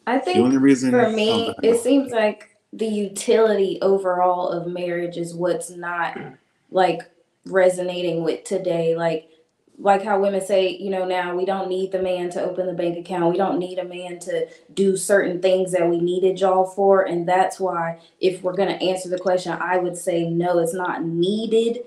I The only think for reason, oh, go me, ahead. it seems like the utility overall of marriage is what's not like resonating with today. Like how women say, now we don't need the man to open the bank account. We don't need a man to do certain things that we needed y'all for. And that's why, if we're going to answer the question, I would say no, it's not needed,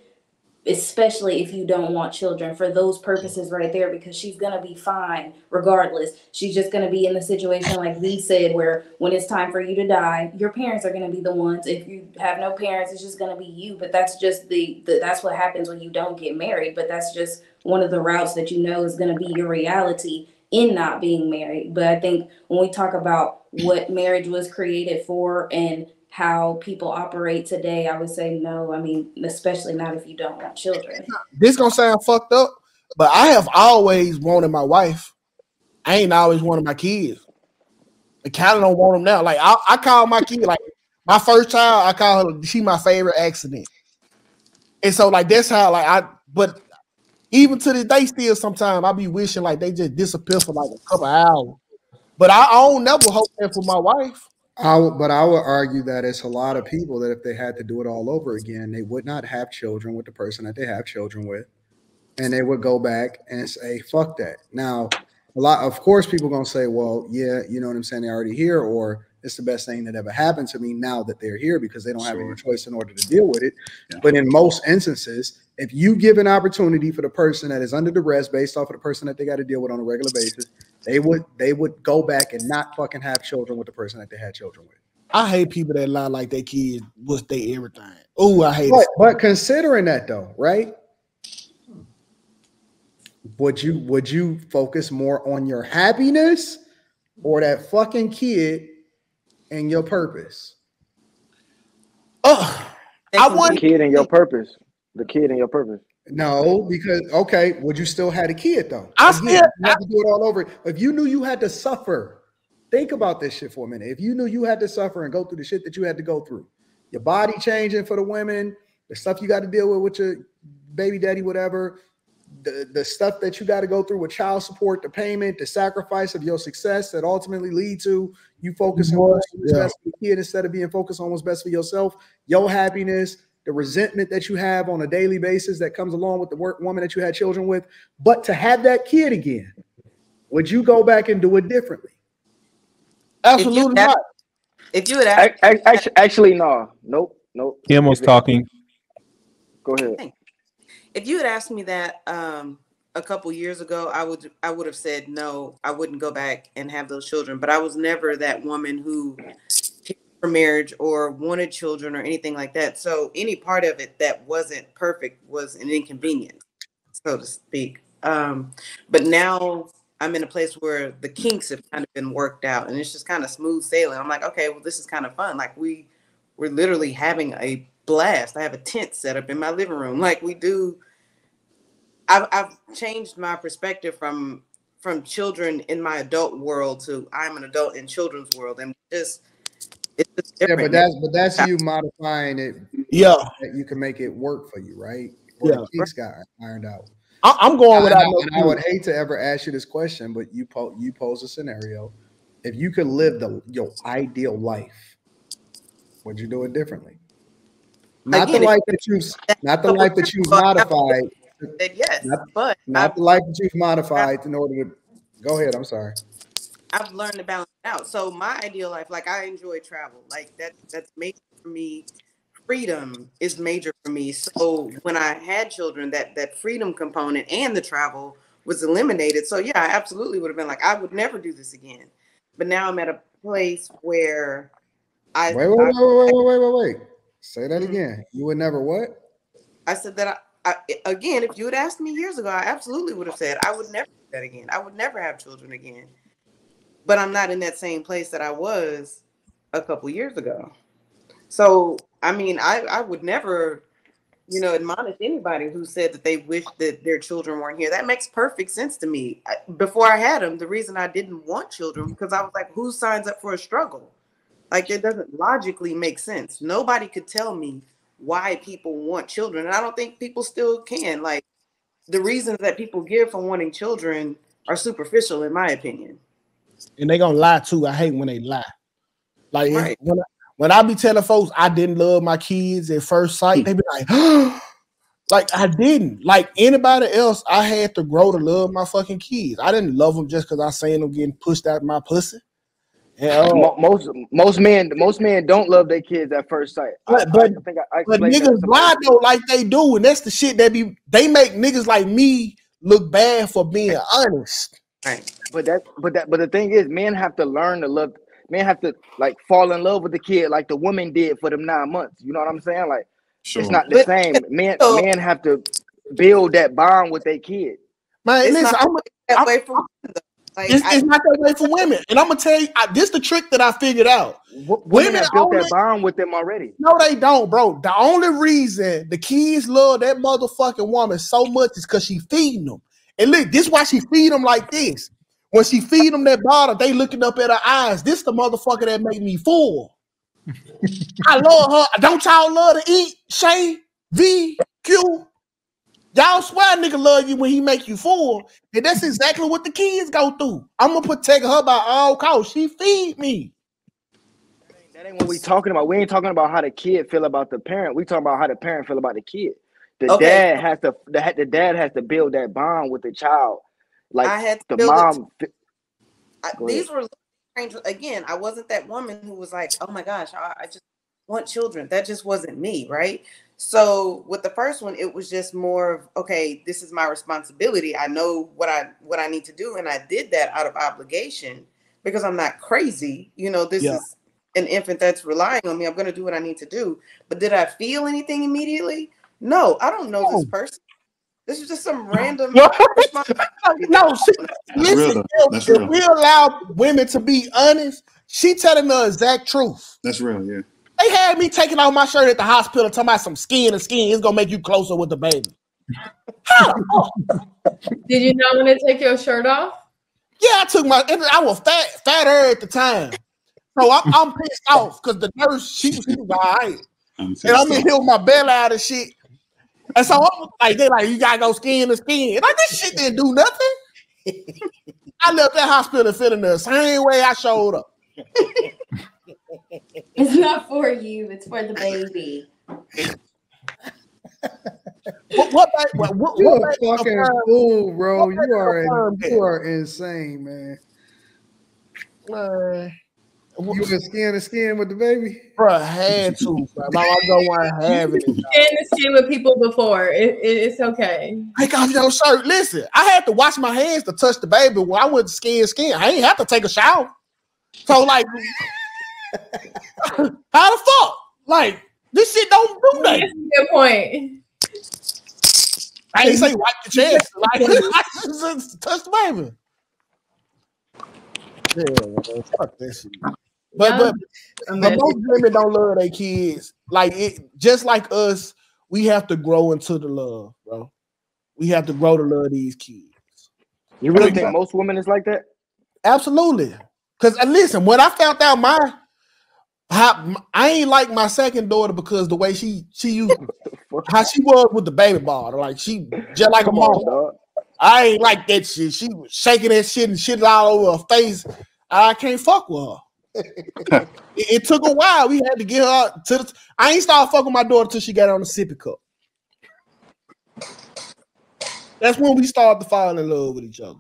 especially if you don't want children for those purposes right there, because she's going to be fine regardless. She's just going to be in the situation like we said, where when it's time for you to die, your parents are going to be the ones. If you have no parents, it's just going to be you. But that's just that's what happens when you don't get married. But that's just one of the routes that is going to be your reality in not being married. But I think when we talk about what marriage was created for and how people operate today, I would say no. I mean, especially not if you don't want children. This gonna sound fucked up, but I have always wanted my wife. I ain't always wanted my kids. I kind of don't want them now. Like I call my kid like my first child. I call her. She my favorite accident. And so like that's how like I. But even to this day, still sometimes I be wishing like they just disappear for like a couple hours. But I don't never hope that for my wife. But I would argue that it's a lot of people that if they had to do it all over again, they would not have children with the person that they have children with, and they would go back and say, "Fuck that." Now, a lot, of course, people gonna say, "Well, yeah, you know what I'm saying? They're already here," or "It's the best thing that ever happened to me now that they're here," because they don't have any Sure. choice in order to deal with it. Yeah. But in most instances, if you give an opportunity for the person that is under duress based off of the person that they got to deal with on a regular basis, they would go back and not fucking have children with the person that they had children with. I hate people that lie like their kids was their everything. Oh, I hate it. But considering that though, right? Would you focus more on your happiness or that fucking kid and your purpose? Ugh. They I can The want. be. kid and your purpose. The kid and your purpose. No, because okay, would you still have a kid though? I Again, still. you have to do it all over. If you knew you had to suffer, think about this shit for a minute. If you knew you had to suffer and go through the shit that you had to go through, your body changing for the women, the stuff you got to deal with your baby daddy, whatever, the stuff that you got to go through with child support, the payment, the sacrifice of your success that ultimately lead to you focusing on what's Yeah. best for the kid instead of being focused on what's best for yourself, your happiness, the resentment that you have on a daily basis that comes along with the woman that you had children with. But to have that kid again, would you go back and do it differently? If you Absolutely ask, not. if you had asked, Actually, no. Nope. Nope. Him was If it, talking. go ahead. if you had asked me that a couple years ago, I would have said no. I wouldn't go back and have those children. But I was never that woman who cared for marriage or wanted children or anything like that. So any part of it that wasn't perfect was an inconvenience, so to speak. But now I'm in a place where the kinks have kind of been worked out, and it's just kind of smooth sailing. I'm like, okay, well, this is kind of fun. Like we're literally having a blast. I have a tent set up in my living room. Like we do. I've changed my perspective from children in my adult world to I'm an adult in children's world, and it's just Yeah, different now. but that's you modifying it Yeah. so that you can make it work for you, right? Or the Yeah. kinks got ironed out. I'm going And without no I would kids. hate to ever ask you this question, but you pose a scenario. If you could live your ideal life, would you do it differently? Not the Again, if life you that you've asked not a the couple life years that you've ago, I absolutely modified, said yes, not but not the life that you've modified in order to go ahead. I'm sorry. I've learned to balance it out. So my ideal life, like I enjoy travel, like that's major for me. Freedom is major for me. So when I had children, that freedom component and the travel was eliminated. So yeah, I absolutely would have been like, I would never do this again. But now I'm at a place where I Wait, wait, I, wait, wait, wait, wait, wait, wait. Say that mhm. again. You would never what? I said that again. If you had asked me years ago, I absolutely would have said I would never do that again. I would never have children again. But I'm not in that same place that I was a couple years ago. So, I mean, I would never, admonish anybody who said that they wish that their children weren't here. That makes perfect sense to me. Before I had them, the reason I didn't want children because I was like, who signs up for a struggle? Like, that doesn't logically make sense. Nobody could tell me why people want children, and I don't think people still can. Like, the reasons that people give for wanting children are superficial, in my opinion. and they gonna lie too. I hate when they lie. Like Right. when I be telling folks I didn't love my kids at first sight, they be like, like I didn't. Like anybody else, I had to grow to love my fucking kids. I didn't love them just because I seen them getting pushed out my pussy. And, most men don't love their kids at first sight. but niggas lie though like they do, and that's the shit they make niggas like me look bad for being honest. Right. But the thing is, men have to learn to love. Men have to like fall in love with the kid like the woman did for them 9 months. You know what I'm saying? Like it's not the same. Men have to build that bond with their kid. Man, It's listen, not that way for women, though. Like, it's not that way for women. And I'm gonna tell you, this the trick that I figured out. Women have built that bond with them already. No, they don't, bro. The only reason the kids love that motherfucking woman so much is because she feeding them. And look, this is why she feed them like this. When she feed them that bottle, they looking up at her eyes. This the motherfucker that make me full. I love her. Don't y'all love to eat? Shay, V, Q. Y'all swear a nigga love you when he make you full. And that's exactly what the kids go through. I'm gonna protect her by all costs. She feed me. That ain't what we talking about. We ain't talking about how the kid feel about the parent. We talking about how the parent feel about the kid. The dad has to build that bond with the child. Like I had to the build mom. These were strange. Again, I wasn't that woman who was like, "Oh my gosh, I just want children." That just wasn't me, right? So with the first one, it was just more of, okay, this is my responsibility. I know what I need to do, and I did that out of obligation because I'm not crazy. You know, this is an infant that's relying on me. I'm going to do what I need to do. But did I feel anything immediately? No, I don't know this person. This is just some random responsibility. No, listen, if we allow women to be honest, she telling the exact truth. That's real, yeah. They had me taking off my shirt at the hospital, talking about some skin to skin. It's gonna make you closer with the baby. Did you not want to take your shirt off? Yeah, I was fatter at the time. So I'm pissed off because the nurse, she was all right. And I'm in here with my belly out of shit. And so I'm like, they're like, you gotta go skin to skin. Like, this shit didn't do nothing. I left that hospital feeling the same way I showed up. It's not for you, it's for the baby. What you're a fucking fool, bro. You are insane, man. You were skin to skin with the baby? Bro, I had to. Bro. I don't want to have it. Skin to skin with people before. It's okay. Take off your shirt. Listen, I had to wash my hands to touch the baby when I went skin to skin. I ain't have to take a shower. So, like, how the fuck? Like, this shit don't do that. That's a good point. I ain't say wipe your chest. Like, just touch the baby. Yeah, man, fuck that shit. But most women don't love their kids. Like just like us, we have to grow into the love, bro. We have to grow to love these kids. You really think most women is like that? Absolutely. Because listen, when I found out I ain't like my second daughter because the way she used how she was with the baby bottle, like she just like a mom. I ain't like that shit. She was shaking that shit and shit all over her face. I can't fuck with her. It took a while. We had to get her to the. I ain't started fucking my daughter till she got on the sippy cup. That's when we started to fall in love with each other.